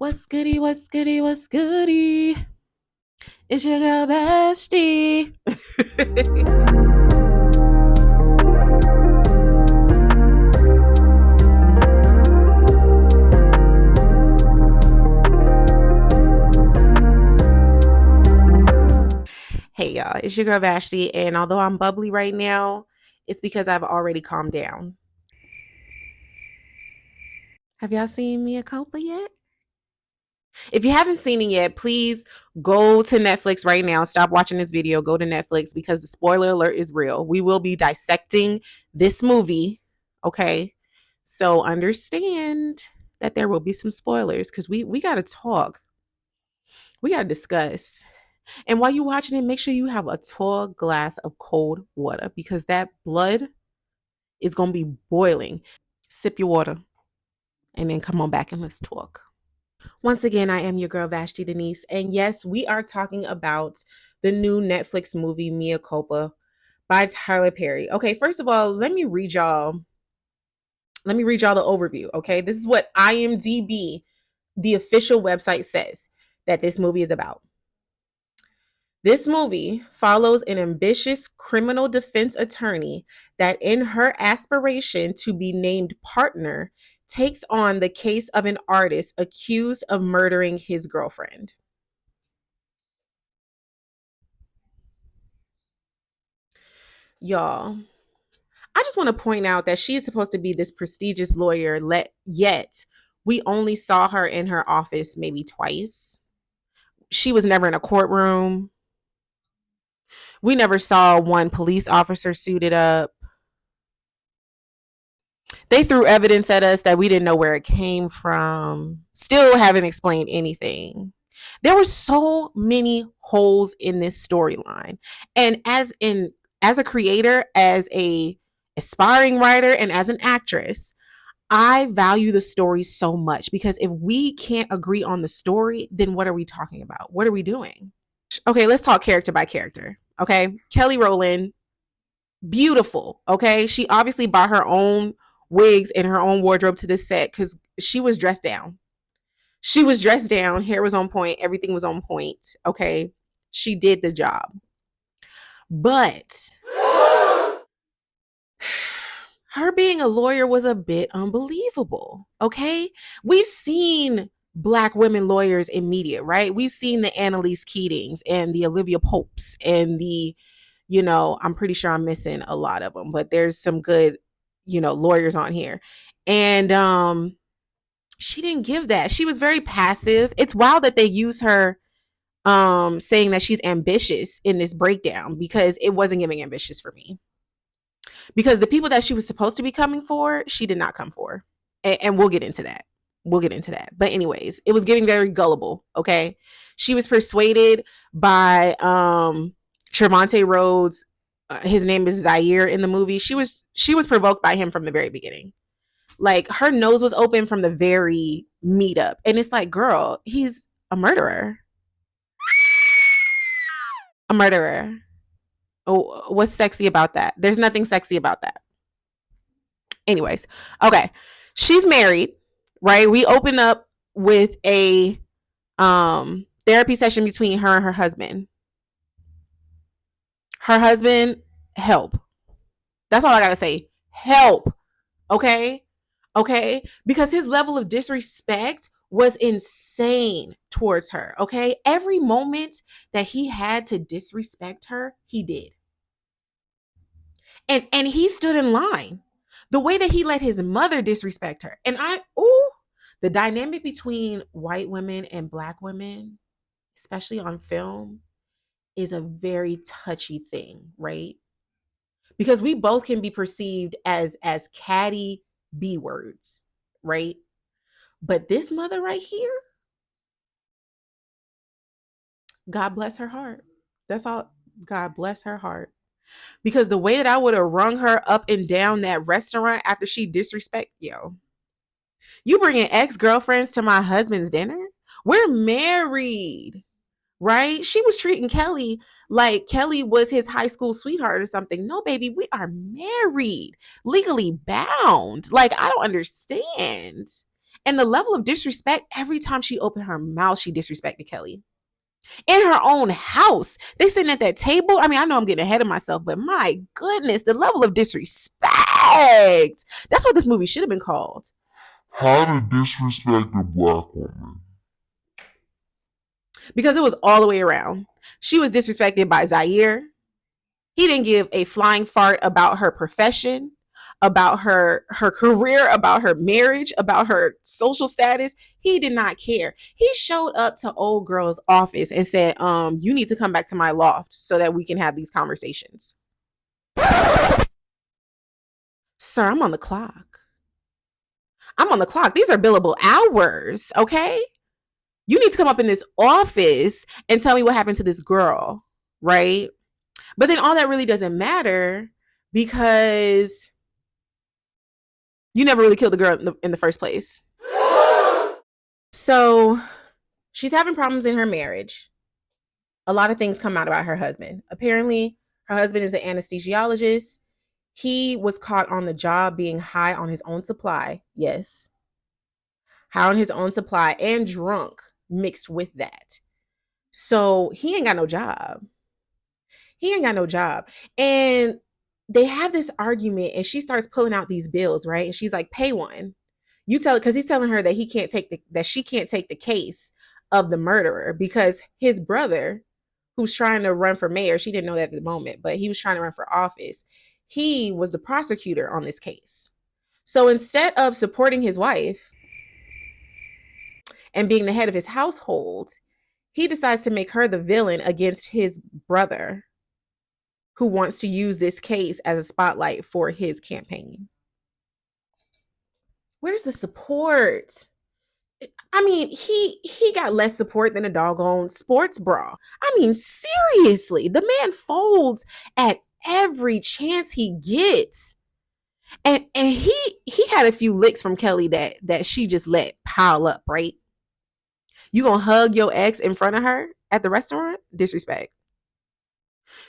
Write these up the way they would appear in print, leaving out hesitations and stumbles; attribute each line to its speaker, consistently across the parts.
Speaker 1: What's goody? What's goody? What's goody? It's your girl Vashti. Hey y'all, it's your girl Vashti, and although I'm bubbly right now, it's because I've already calmed down. Have y'all seen Mea Culpa yet? If you haven't seen it yet, please go to Netflix right now. Stop watching this video. Go to Netflix because the spoiler alert is real. We will be dissecting this movie. Okay. So understand that there will be some spoilers because we gotta talk. We gotta discuss. And while you're watching it, make sure you have a tall glass of cold water because that blood is gonna be boiling. Sip your water and then come on back and let's talk. Once again, I am your girl Vashti Denise, and yes, we are talking about the new Netflix movie Mea Culpa by Tyler Perry. Okay, first of all, let me read y'all. Let me read y'all the overview. Okay, this is what IMDb, the official website, says that this movie is about. This movie follows an ambitious criminal defense attorney that, in her aspiration to be named partner, takes on the case of an artist accused of murdering his girlfriend. Y'all, I just want to point out that she is supposed to be this prestigious lawyer, yet we only saw her in her office maybe twice. She was never in a courtroom. We never saw one police officer suited up. They threw evidence at us that we didn't know where it came from. Still haven't explained anything. There were so many holes in this storyline. And as a creator, as a aspiring writer, and as an actress, I value the story so much because if we can't agree on the story, then what are we talking about? What are we doing? Okay, let's talk character by character. Okay, Kelly Rowland, beautiful. Okay, she obviously bought her own wigs and her own wardrobe to this set because she was dressed down. She was dressed down, hair was on point, everything was on point. Okay, she did the job. But her being a lawyer was a bit unbelievable. Okay, we've seen Black women lawyers in media, right? We've seen the Annalise Keatings and the Olivia Popes and the, I'm pretty sure I'm missing a lot of them, but there's some good, lawyers on here. And she didn't give that. She was very passive. It's wild that they use her saying that she's ambitious in this breakdown because it wasn't giving ambitious for me. Because the people that she was supposed to be coming for, she did not come for. And we'll get into that. We'll get into that. But anyways, it was giving very gullible, okay? She was persuaded by Trevante Rhodes. His name is Zaire in the movie. She was provoked by him from the very beginning. Like, her nose was open from the very meetup. And it's like, girl, he's a murderer. A murderer. Oh, what's sexy about that? There's nothing sexy about that. Anyways, okay. She's married, right? We open up with a therapy session between her and her husband. Her husband, help. That's all I gotta say. Help. Okay? Okay? Because his level of disrespect was insane towards her. Okay? Every moment that he had to disrespect her, he did. And he stood in line. The way that he let his mother disrespect her. And the dynamic between white women and Black women, especially on film, is a very touchy thing, right? Because we both can be perceived as catty B words, right? But this mother right here, God bless her heart. That's all. God bless her heart. Because the way that I would have rung her up and down that restaurant after she disrespect, you bringing ex-girlfriends to my husband's dinner? We're married, right? She was treating Kelly like Kelly was his high school sweetheart or something. No, baby, we are married, legally bound. Like, I don't understand. And the level of disrespect, every time she opened her mouth, she disrespected Kelly. In her own house. They sitting at that table. I mean, I know I'm getting ahead of myself, but my goodness, the level of disrespect. That's what this movie should have been called.
Speaker 2: How to disrespect a black woman.
Speaker 1: Because it was all the way around. She was disrespected by Zaire. He didn't give a flying fart about her profession, about her career, about her marriage, about her social status. He did not care. He showed up to old girl's office and said, you need to come back to my loft so that we can have these conversations. Sir, I'm on the clock. I'm on the clock. These are billable hours, okay? You need to come up in this office and tell me what happened to this girl, right? But then all that really doesn't matter because you never really killed the girl in the first place. So she's having problems in her marriage. A lot of things come out about her husband. Apparently, her husband is an anesthesiologist. He was caught on the job being high on his own supply. Yes. High on his own supply and drunk mixed with that. So he ain't got no job. He ain't got no job. And they have this argument and she starts pulling out these bills, right? And she's like, pay one. You tell it, because he's telling her that she can't take the case of the murderer because his brother, who's trying to run for mayor, she didn't know that at the moment, but he was trying to run for office. He was the prosecutor on this case. So instead of supporting his wife and being the head of his household, he decides to make her the villain against his brother, who wants to use this case as a spotlight for his campaign. Where's the support? I mean, he got less support than a doggone sports bra. I mean, seriously, the man folds at every chance he gets. And he had a few licks from Kelly that she just let pile up, right? You gonna hug your ex in front of her at the restaurant? Disrespect.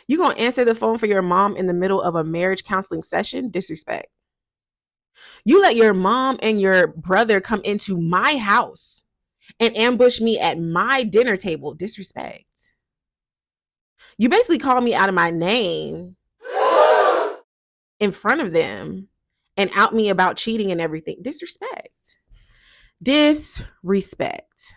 Speaker 1: You gonna answer the phone for your mom in the middle of a marriage counseling session? Disrespect. You let your mom and your brother come into my house and ambush me at my dinner table? Disrespect. You basically called me out of my name in front of them and out me about cheating and everything. Disrespect. Disrespect.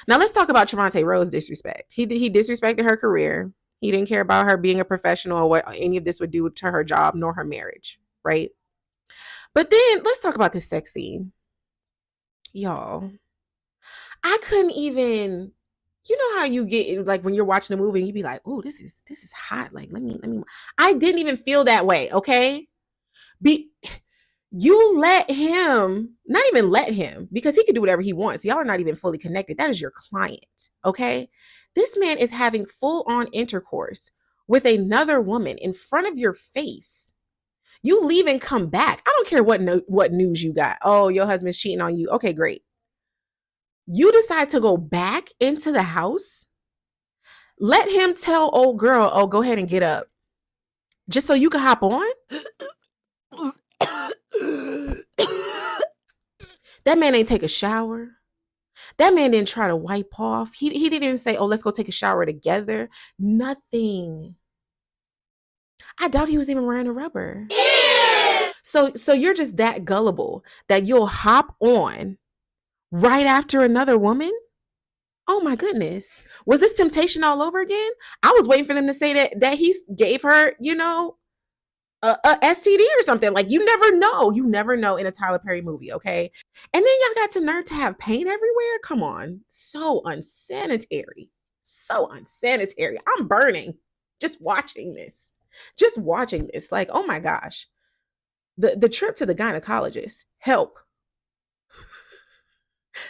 Speaker 1: Now let's talk about Trevante Rhodes' disrespect. He disrespected her career. He didn't care about her being a professional or what any of this would do to her job nor her marriage, right? But then let's talk about this sex scene. Y'all, I couldn't even, you know how you get like when you're watching a movie and you be like, oh, this is hot. Like, let me. I didn't even feel that way, okay? You let him, not even let him, because he can do whatever he wants. Y'all are not even fully connected. That is your client, okay? This man is having full-on intercourse with another woman in front of your face. You leave and come back. I don't care what news you got. Oh, your husband's cheating on you. Okay, great. You decide to go back into the house. Let him tell old girl, oh, go ahead and get up. Just so you can hop on. That man ain't take a shower. That man didn't try to wipe off. He didn't even say, oh, let's go take a shower together. Nothing. I doubt he was even wearing a rubber. Yeah. So you're just that gullible that you'll hop on right after another woman? Oh my goodness. Was this temptation all over again? I was waiting for them to say that he gave her, a STD or something. Like, you never know. You never know in a Tyler Perry movie, okay? And then y'all got to nerd to have paint everywhere? Come on. So unsanitary. So unsanitary. I'm burning just watching this. Just watching this. Like, oh my gosh. The trip to the gynecologist. Help.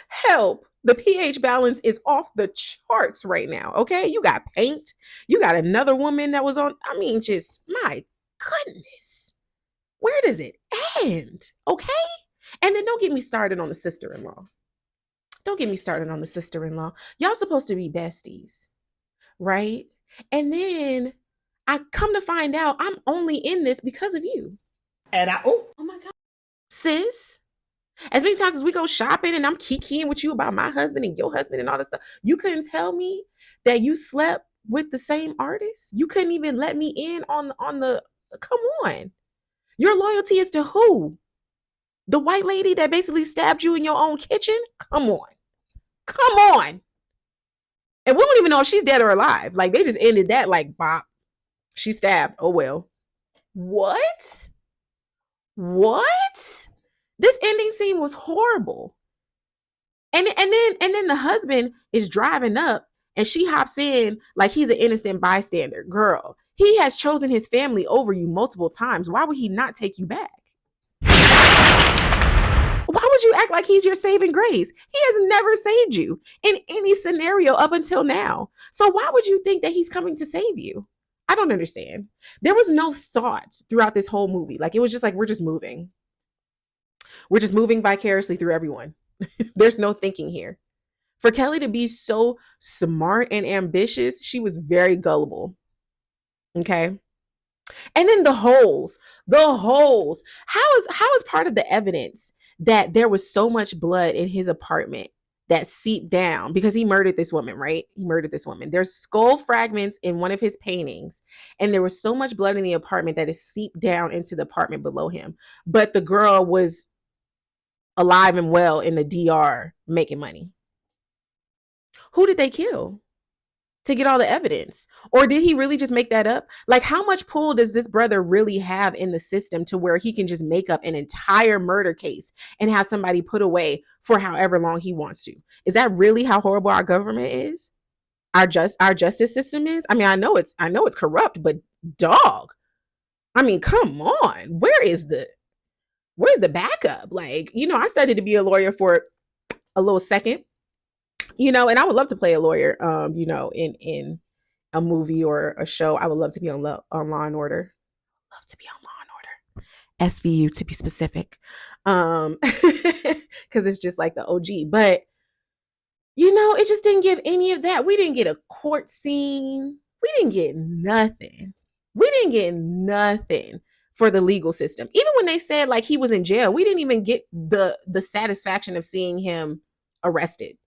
Speaker 1: Help. The pH balance is off the charts right now, okay? You got paint. You got another woman that was on. I mean, just, my goodness. Where does it end? Okay? And then don't get me started on the sister-in-law. Don't get me started on the sister-in-law. Y'all supposed to be besties, right? And then I come to find out I'm only in this because of you.
Speaker 3: And oh
Speaker 1: my God. Sis, As many times as we go shopping and I'm kikiing with you about my husband and your husband and all this stuff, you couldn't tell me that you slept with the same artist. You couldn't even let me in on the. Come on, your loyalty is to who? The white lady that basically stabbed you in your own kitchen? Come on, come on. And we don't even know if she's dead or alive. Like they just ended that like bop. She stabbed. Oh well. What? What? This ending scene was horrible. And then the husband is driving up and she hops in like he's an innocent bystander. Girl, he has chosen his family over you multiple times. Why would he not take you back? Why would you act like he's your saving grace? He has never saved you in any scenario up until now. So why would you think that he's coming to save you? I don't understand. There was no thought throughout this whole movie. Like it was just like we're just moving. We're just moving vicariously through everyone. There's no thinking here. For Kelly to be so smart and ambitious, she was very gullible. Okay. And then the holes, the holes. How is part of the evidence that there was so much blood in his apartment that seeped down because he murdered this woman, right? He murdered this woman. There's skull fragments in one of his paintings, and there was so much blood in the apartment that it seeped down into the apartment below him. But the girl was alive and well in the DR making money. Who did they kill to get all the evidence? Or did he really just make that up? Like, how much pull does this brother really have in the system to where he can just make up an entire murder case and have somebody put away for however long he wants to? Is that really how horrible our government is? Our justice system is? I mean, I know it's corrupt, but dog. I mean, come on. Where's the backup? Like, I studied to be a lawyer for a little second, and I would love to play a lawyer, in a movie or a show. I would love to be on Law and Order. Love to be on Law and Order. SVU to be specific. Because it's just like the OG. But it just didn't give any of that. We didn't get a court scene. We didn't get nothing. We didn't get nothing for the legal system. Even when they said like he was in jail, we didn't even get the satisfaction of seeing him arrested.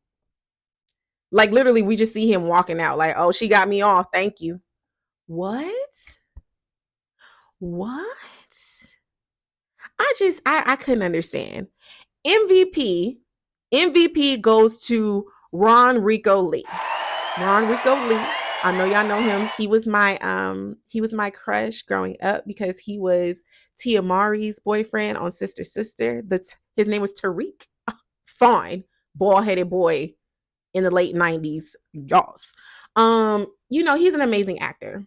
Speaker 1: Like literally, we just see him walking out like, oh, she got me off. Thank you. What? What? I couldn't understand. MVP. MVP goes to Ron Rico Lee. Ron Rico Lee. I know y'all know him. He was my crush growing up because he was Tia Mari's boyfriend on Sister Sister. His name was Tariq. Fine. Bald-headed boy in the late 90s. Y'all. He's an amazing actor.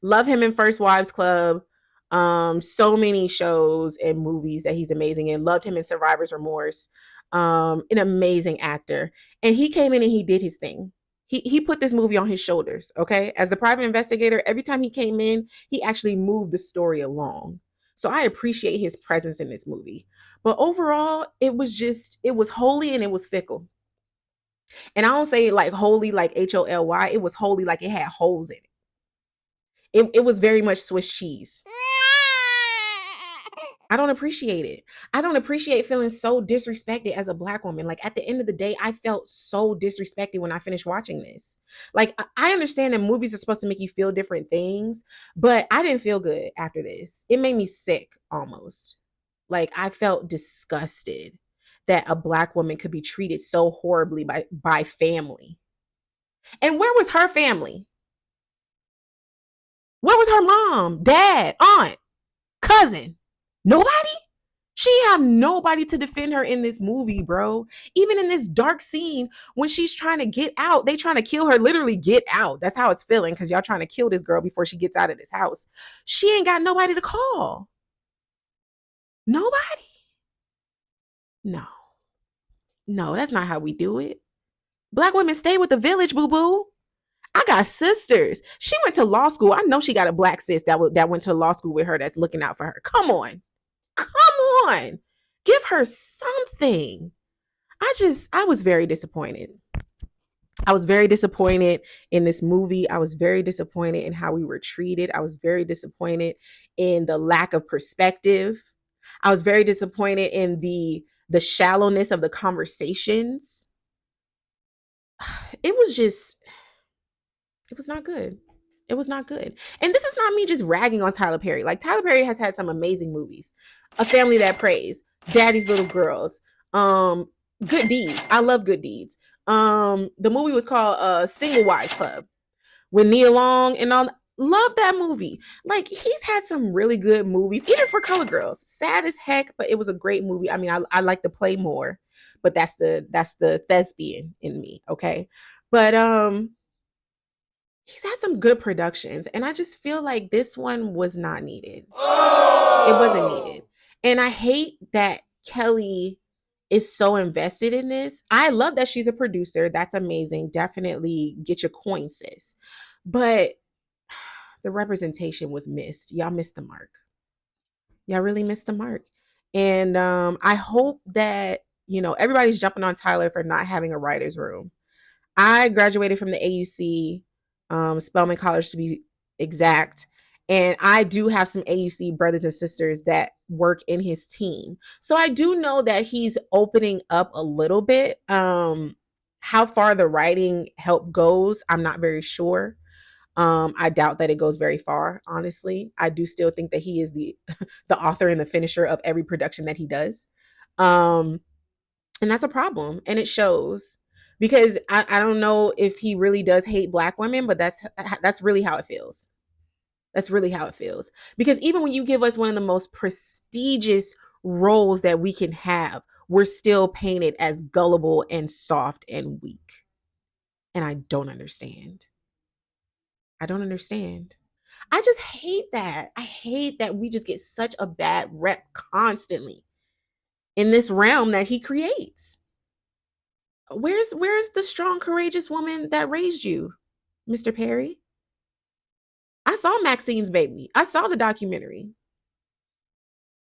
Speaker 1: Love him in First Wives Club. So many shows and movies that he's amazing in. Loved him in Survivor's Remorse. An amazing actor. And he came in and he did his thing. He put this movie on his shoulders, okay? As the private investigator, every time he came in, he actually moved the story along. So I appreciate his presence in this movie. But overall, it was holy and it was fickle. And I don't say like holy like HOLY. It was holy like it had holes in it. It was very much Swiss cheese. I don't appreciate it. I don't appreciate feeling so disrespected as a Black woman. Like at the end of the day, I felt so disrespected when I finished watching this. Like I understand that movies are supposed to make you feel different things, but I didn't feel good after this. It made me sick almost. Like I felt disgusted that a Black woman could be treated so horribly by family. And where was her family? Where was her mom, dad, aunt, cousin? Nobody? She have nobody to defend her in this movie, bro. Even in this dark scene, when she's trying to get out, they trying to kill her, literally get out. That's how it's feeling, because y'all trying to kill this girl before she gets out of this house. She ain't got nobody to call. Nobody? No. No, that's not how we do it. Black women stay with the village, boo-boo. I got sisters. She went to law school. I know she got a Black sis that went to law school with her that's looking out for her. Come on. Come on. Give her something. I was very disappointed. I was very disappointed in this movie. I was very disappointed in how we were treated. I was very disappointed in the lack of perspective. I was very disappointed in the the shallowness of the conversations. It was just, it was not good. It was not good. And this is not me just ragging on Tyler Perry. Like, Tyler Perry has had some amazing movies. A Family That Prays, Daddy's Little Girls, um, Good Deeds. I love Good Deeds. The movie was called Single Wives Club with Nia Long and all. Love that movie. Like, he's had some really good movies, even for Color Girls. Sad as heck, but it was a great movie. I mean, I like to play more, but that's the thespian in me, okay? But he's had some good productions, and I just feel like this one was not needed. It wasn't needed. And I hate that Kelly is so invested in this. I love that she's a producer. That's amazing. Definitely get your coin, sis. But the representation was missed. Y'all missed the mark. Y'all really missed the mark. And I hope that, everybody's jumping on Tyler for not having a writer's room. I graduated from the AUC, Spelman College to be exact. And I do have some AUC brothers and sisters that work in his team. So I do know that he's opening up a little bit. How far the writing help goes, I'm not very sure. I doubt that it goes very far, honestly. I do still think that he is the the author and the finisher of every production that he does. Um, and that's a problem, and it shows because I don't know if he really does hate black women, but that's really how it feels. That's really how it feels. Because even when you give us one of the most prestigious roles that we can have, we're still painted as gullible and soft and weak. And I don't understand. I don't understand. I just hate that. I hate that we just get such a bad rep constantly in this realm that he creates. Where's the strong, courageous woman that raised you, Mr. Perry? I saw Maxine's baby. I saw the documentary.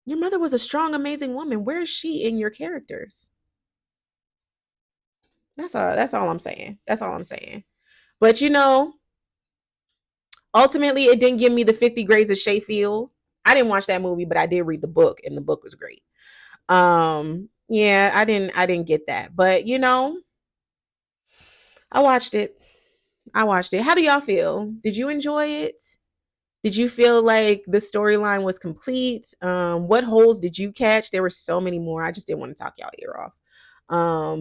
Speaker 1: Your mother was a strong, amazing woman. Where is she in your characters? That's all I'm saying. That's all I'm saying. But ultimately it didn't give me the 50 Grades of Sheffield. I didn't watch that movie, but I did read the book, and the book was great. Yeah, I didn't get that. But I watched it. I watched it. How do y'all feel? Did you enjoy it? Did you feel like the storyline was complete? What holes did you catch? There were so many more. I just didn't want to talk y'all ear off.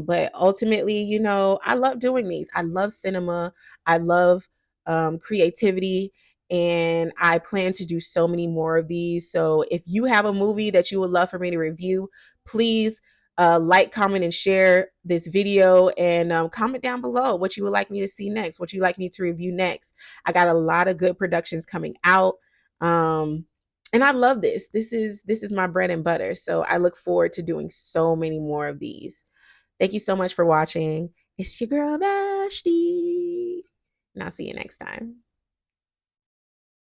Speaker 1: But ultimately, I love doing these. I love cinema. I love creativity. And I plan to do so many more of these. So if you have a movie that you would love for me to review, please like, comment, and share this video, and comment down below what you would like me to see next, what you like me to review next. I got a lot of good productions coming out. And I love this. This is my bread and butter. So I look forward to doing so many more of these. Thank you so much for watching. It's your girl Vashti. And I'll see you next time.